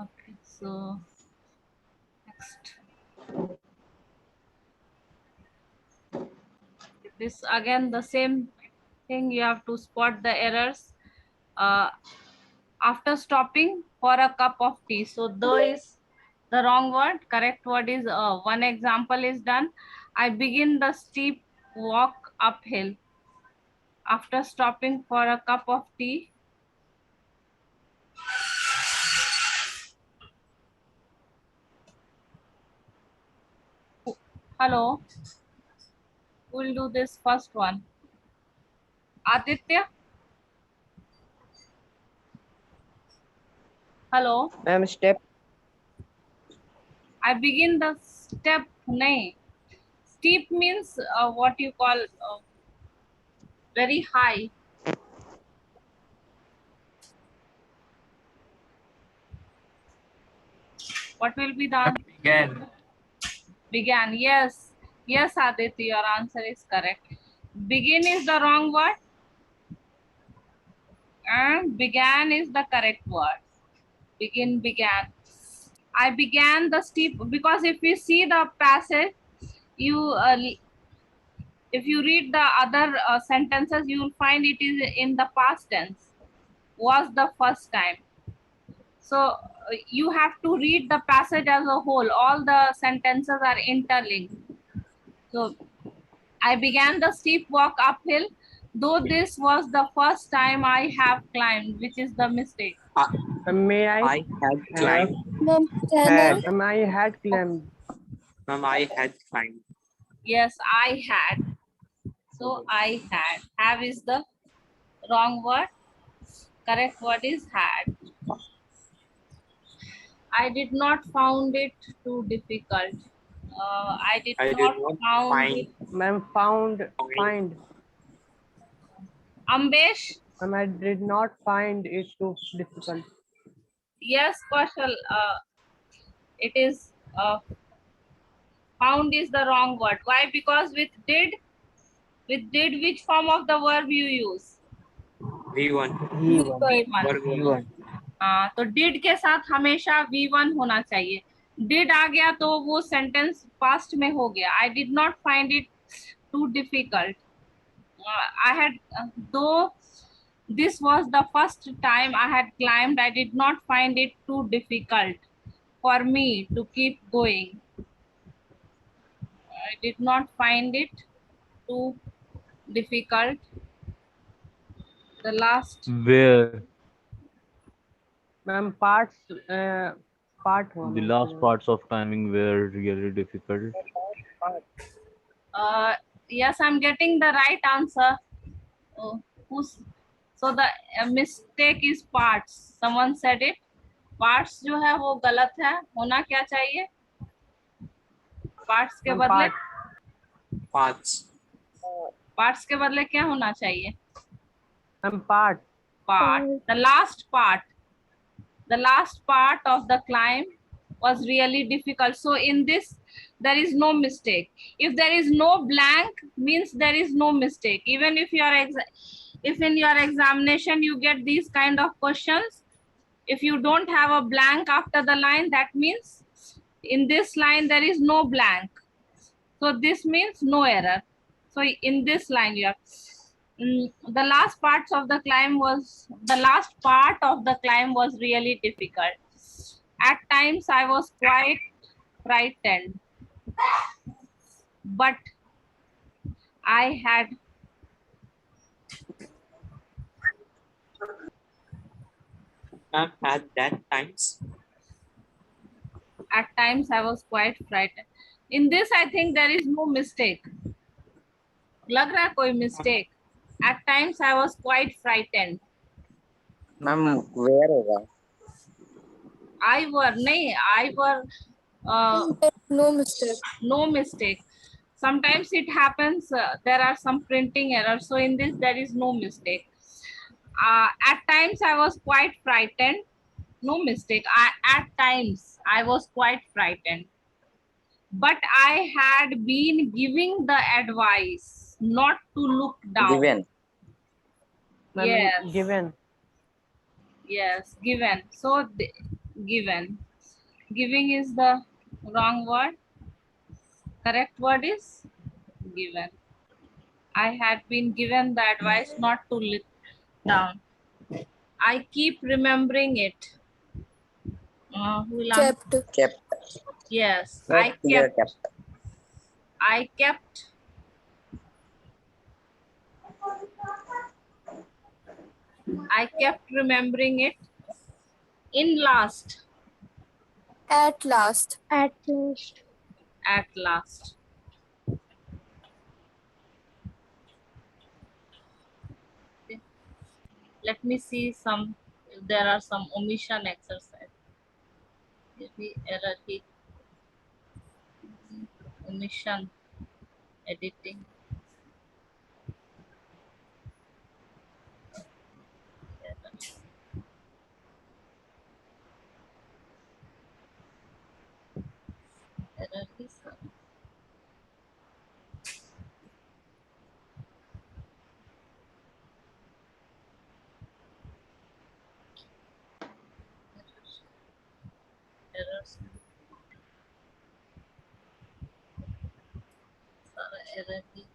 Okay, so next. This again the same thing, you have to spot the errors after stopping for a cup of tea. So the is the wrong word. Correct word is one example is done. I begin the steep walk uphill after stopping for a cup of tea. Hello, we'll do this first one. Aditya, hello. Ma'am, step. I begin the step. Nahi. Steep means what you call very high. What will be the answer? Began. Began. Yes. Yes, Aditya, your answer is correct. Begin is the wrong word and began is the correct word. Begin, began. I began the steep, because if we see the passage, you if you read the other sentences, you will find it is in the past tense. Was the first time. So you have to read the passage as a whole. All the sentences are interlinked. So I began the steep walk uphill, though this was the first time I have climbed, which is the mistake. May I? I had climbed. Ma'am, Had. Ma'am, I had climbed. Ma'am, I had climbed. Yes, I had. So I had. Have is the wrong word. Correct word is had. I did not found it too difficult. I did I did not not found find. it. Ma'am, find. Ambesh, Ma'am, I did not find it too difficult. yes, Kaushal, it is found is the wrong word. Why? Because with did, which form of the verb you use? V1. V1. Verb one. तो did के साथ हमेशा V1 होना चाहिए. Did आ गया तो वो sentence past में हो गया. I did not find it too difficult. I had, though this was the first time I had climbed, I did not find it too difficult for me to keep going. I did not find it too difficult. The last. Where Ma'am, part the one. last parts of timing were really difficult. Yes, I'm getting the right answer. Oh, so the mistake is parts. Someone said it. Parts जो है वो गलत है. होना क्या चाहिए? Parts के बदले. Parts. Parts के बदले क्या होना चाहिए? Part. The last part. The last part of the climb was really difficult. So in this, there is no mistake. If there is no blank, means there is no mistake. Even if you are if in your examination you get these kind of questions, if you don't have a blank after the line, that means in this line there is no blank. So this means no error. So in this line you have the last part of the climb was really difficult. At times I was quite frightened, but I had Ma'am, at that times. at times I was quite frightened. In this I think there is no mistake. लग रहा है कोई mistake. At times I was quite frightened. Ma'am, where होगा? I were no mistake. no mistake. Sometimes it happens, there are some printing errors. So in this, there is no mistake. At times I was quite frightened. No mistake. At times I was quite frightened. But I had been giving the advice not to look down. Given. Yes. Given. Yes, given. So given. Giving is the wrong word. Correct word is given. I had been given the advice not to look down. I keep remembering it. Who will answer? Kept. Kept. Yes, Kept. Here, kept. I kept. I kept remembering it. In last. At last. At last. At last. Okay. Let me see some, if there are some omission exercise. Maybe error hit, omission, editing. Error. Error is errors. Error is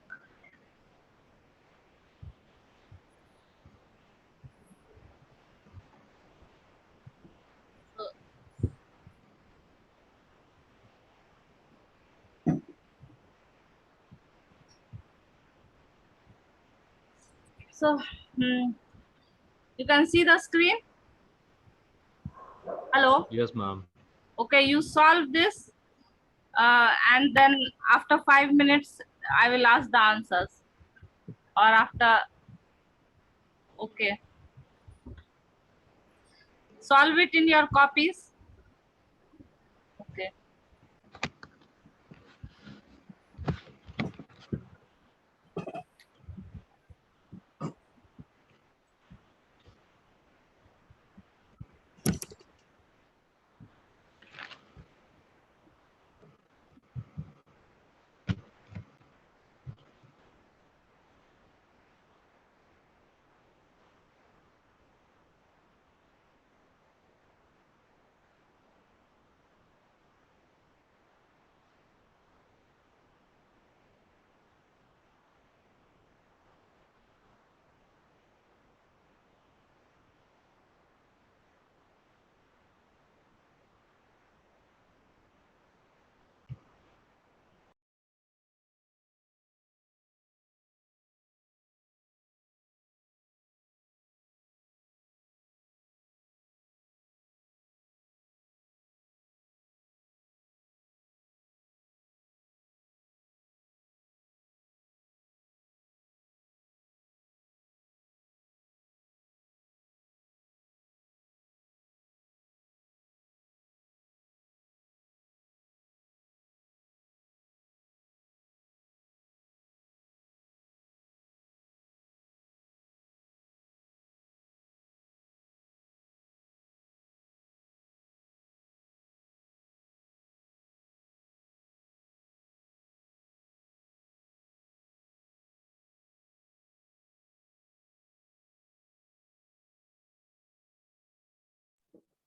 so, so you can see the screen. Hello. Yes, ma'am. Okay, you solve this, and then after 5 minutes, I will ask the answers. Or after, okay. Solve it in your copies. Okay.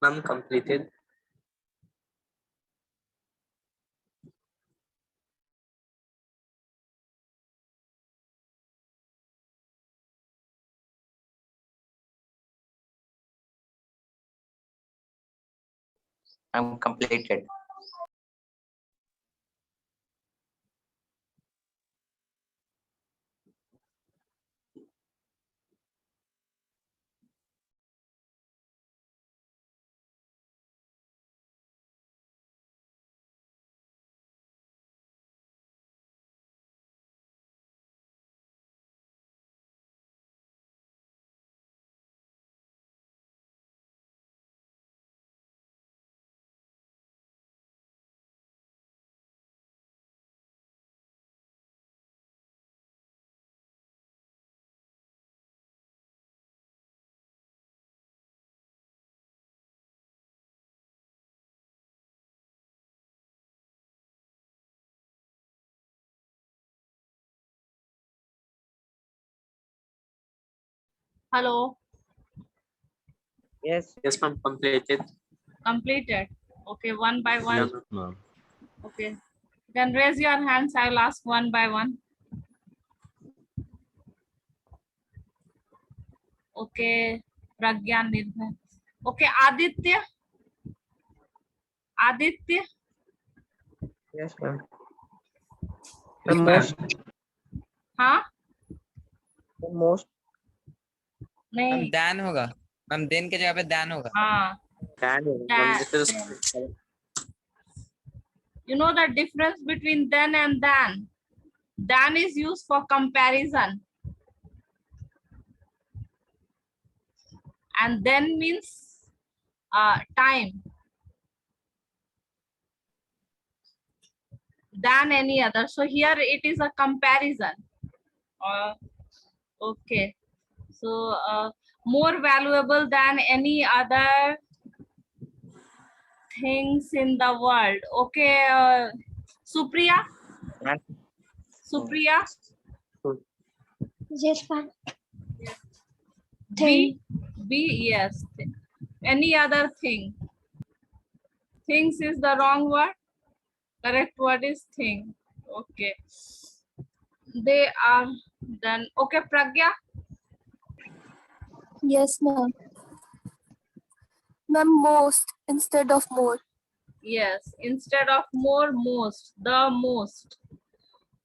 Ma'am, completed. I'm completed. Hello. Yes. Yes, ma'am, completed. Completed. Okay, one by one. Yes, ma'am. Okay. Then raise your hands. I will ask one by one. Okay. Pragya, Nirbhay. Okay, Aditya. Aditya. Yes, ma'am. The most. हाँ The most ma'am नहीं दान होगा, ma'am then के जगह पे दान होगा। हाँ Dan. This is you know the difference between then and than. Than is used for comparison and then means time than any other. So here it is a comparison. Okay. So more valuable than any other things in the world. Okay. Supriya. Ma'am. Supriya. Yes, ma'am. B. B. Yes. Any other thing. Things is the wrong word. Correct word is thing. Okay. They are done. Okay, Pragya. Yes, ma'am. Ma'am, most instead of more. Yes. Instead of more, most. The most.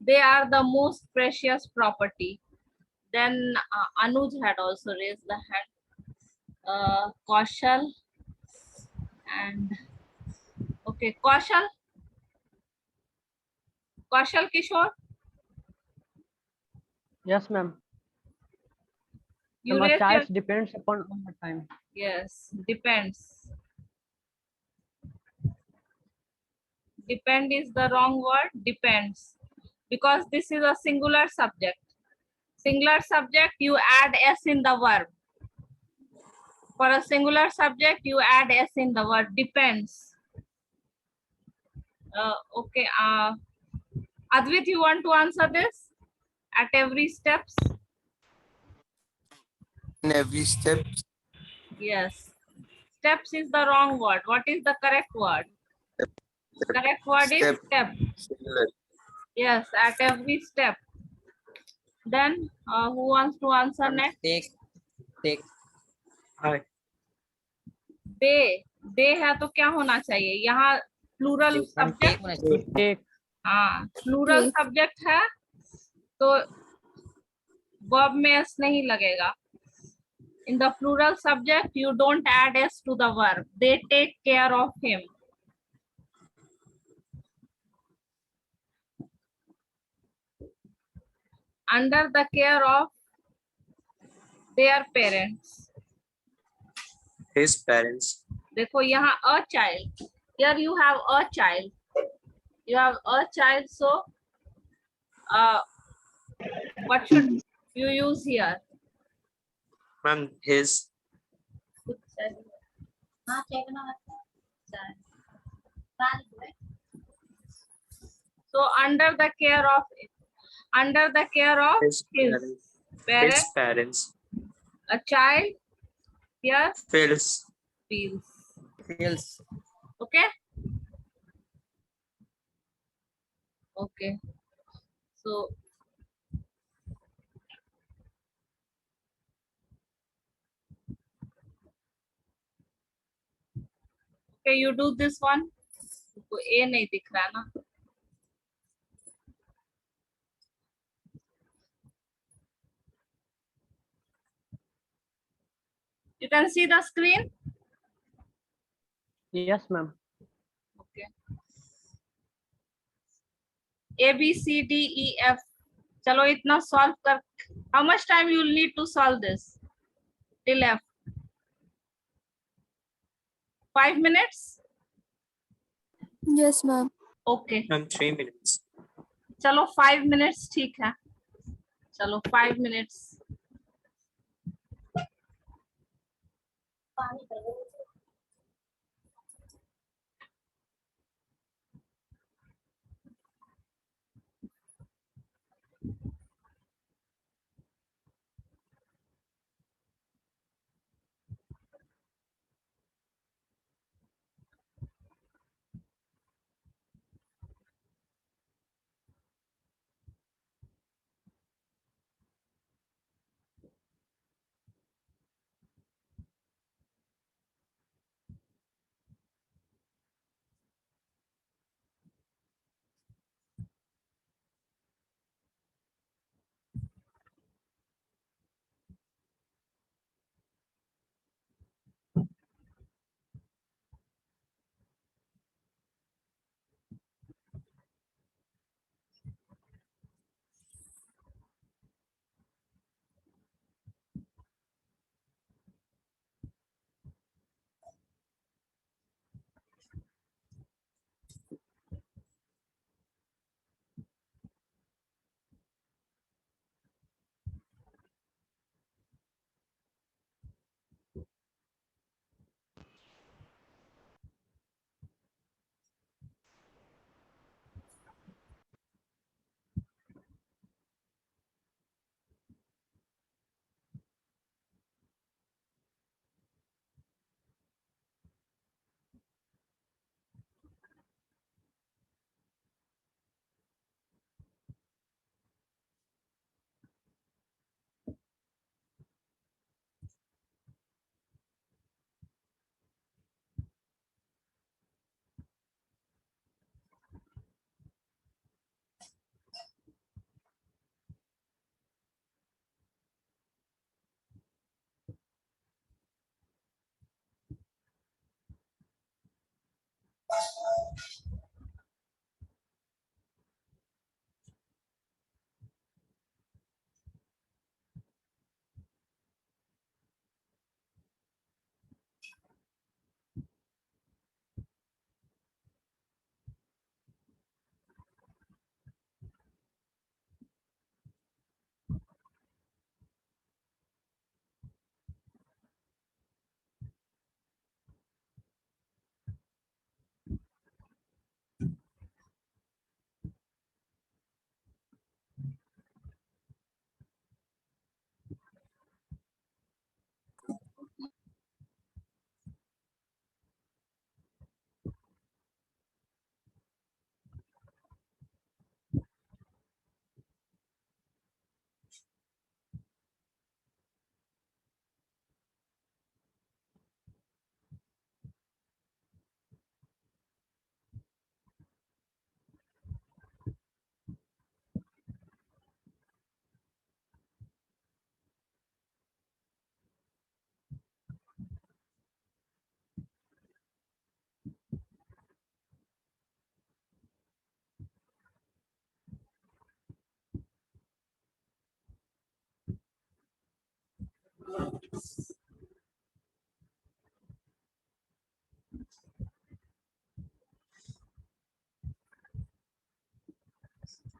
They are the most precious property. Then Anuj had also raised the hand. Kaushal and okay, Kaushal. Kaushal Kishore. Yes, ma'am. You My raised your choice depends upon the time. yes. Depends. Depend is the wrong word. Depends because this is a singular subject. Singular subject, you add s in the verb. For a singular subject, you add s in the word. Depends. Okay. Advait, you want to answer this at every steps? In every step, Yes. Steps is the wrong word. What is the correct word? Correct word is Step. step. singular. Yes, at every step. Then who wants to answer next? Take Hi. दे है तो क्या होना चाहिए यहाँ plural ma'am subject take होना चाहिए। Take. हाँ प्लूरल Take. सब्जेक्ट है तो वर्ब में एस नहीं लगेगा in the plural subject you don't add S to the verb they take care of him under the care of their parents His parents. देखो यहाँ a child here you have a child you have a child, so what should you use here? Ma'am, his. So under the care of His his parents. parents, His parents. a child here Feels. feels. Feels Okay. Okay. So okay, you do this one. तो A नहीं दिख रहा ना. You can see the screen. Yes, ma'am. Okay. A B C D E F. चलो इतना solve कर. How much time you will need to solve this? Till F. 5 minutes. Yes, ma'am. Okay. Ma'am, 3 minutes. चलो 5 minutes ठीक है. चलो 5 minutes.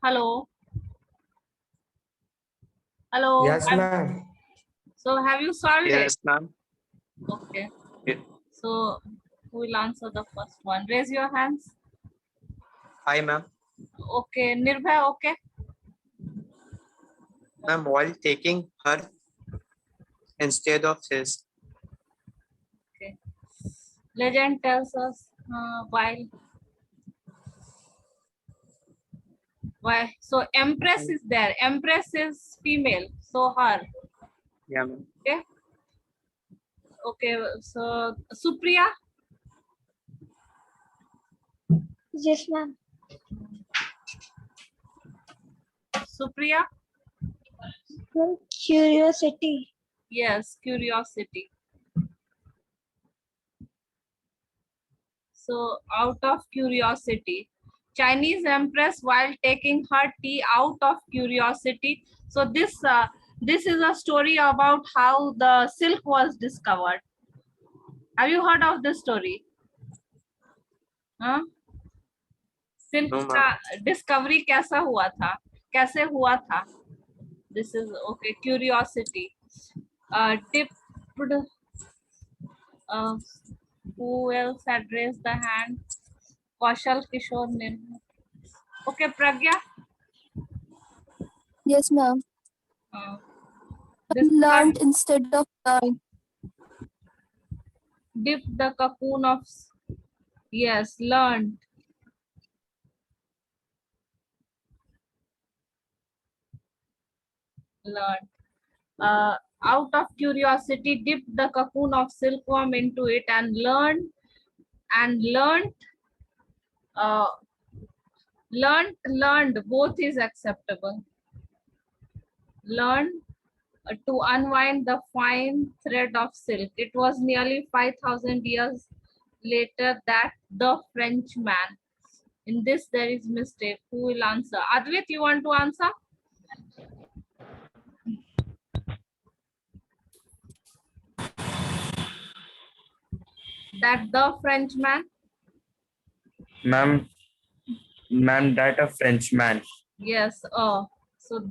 Hello. Hello. Yes, ma'am. So have you solved it? Yes, ma'am. Okay. Yeah. So who will answer the first one? Raise your hands. Hi, ma'am. Okay. Nirbhay, okay. Ma'am, while taking her instead of his. Okay. Legend tells us why. So Empress is there. Empress is female. So her. Yeah, ma'am. Okay. Okay. So Supriya. Yes, ma'am. Supriya. Curiosity. Yes. Curiosity. So out of curiosity. Chinese empress while taking her tea out of curiosity. So this is a story about how the silk was discovered. Have you heard of this story? हाँ? Silk No, का ma'am. Discovery कैसा हुआ था, कैसे हुआ था? This is okay. Curiosity. Dipped. Who else had raised the hand? Kaushal, Kishore, Nirmal. Okay, Pragya. Yes, ma'am. This Learned instead of learned. dip the cocoon of, yes, learned. Learned. Out of curiosity, dipped the cocoon of silkworm into it and learned. Uh, learned both is acceptable. Learned to unwind the fine thread of silk. It was nearly 5,000 years later that the Frenchman. In this there is mistake. Who will answer? Advait, you want to answer? That the Frenchman. Ma'am, that a Frenchman. Yes. So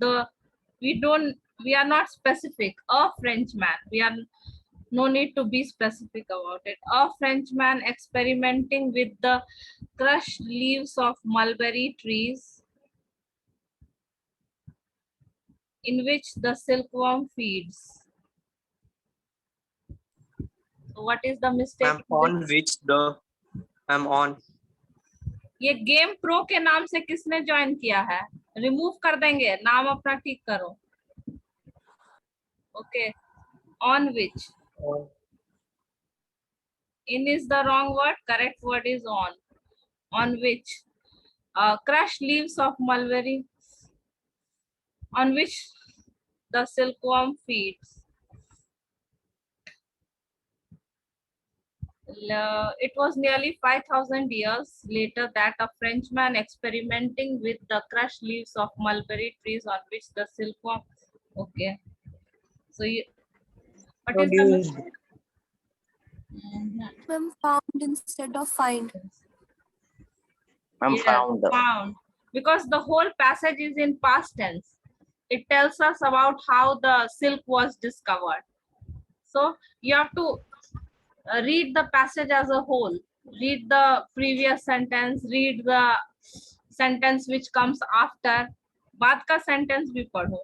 we are not specific. A Frenchman. We are no need to be specific about it. A Frenchman experimenting with the crushed leaves of mulberry trees in which the silkworm feeds. So what is the mistake? Ma'am, on which the I'm on. ये game pro के नाम से किसने join किया है? Remove कर देंगे, नाम अपना ठीक करो. Okay. On which. In is the wrong word. Correct word is on. On which. Crushed leaves of mulberry on which the silkworm feeds. It was nearly 5,000 years later that a Frenchman experimenting with the crushed leaves of mulberry trees on which the silkworm. Okay. So you, what is the Produced. Mhm. Ma'am, found instead of find. I'm Yes, found. found. Because the whole passage is in past tense. It tells us about how the silk was discovered. So you have to read the passage as a whole. Read the previous sentence, read the sentence which comes after. बाद का sentence भी पढ़ो.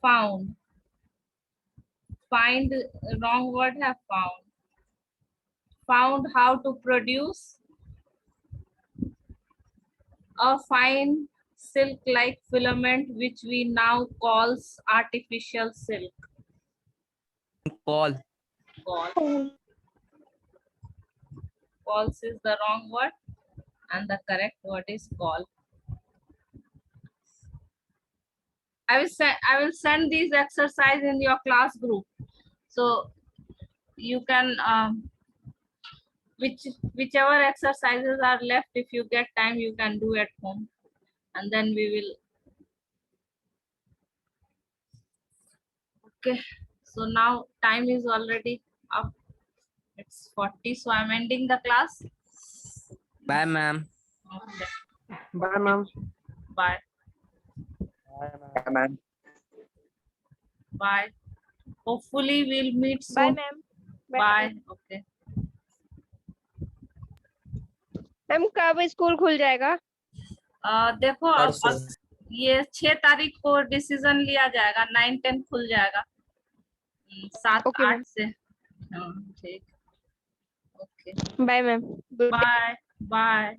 Found. Find, wrong word have found. Found how to produce a fine silk-like filament which we now calls artificial silk. Call. Call. False is the wrong word and the correct word is call. I will send these exercise in your class group, so you can whichever exercises are left, if you get time, you can do at home, and then we will. Okay, so now time is already up. It's 40, so I'm ending the class. Bye, ma'am. Okay, Bye, ma'am. bye. Ma'am. Bye. Hopefully we'll meet soon. Bye, ma'am. Bye. Okay. Ma'am कब school खुल जाएगा? देखो अब परसों। ये 6 तारीख को decision लिया जाएगा, 9-10 खुल जाएगा, 7-8 Okay, ma'am. से। हाँ, ठीक। Okay, bye ma'am. Bye bye.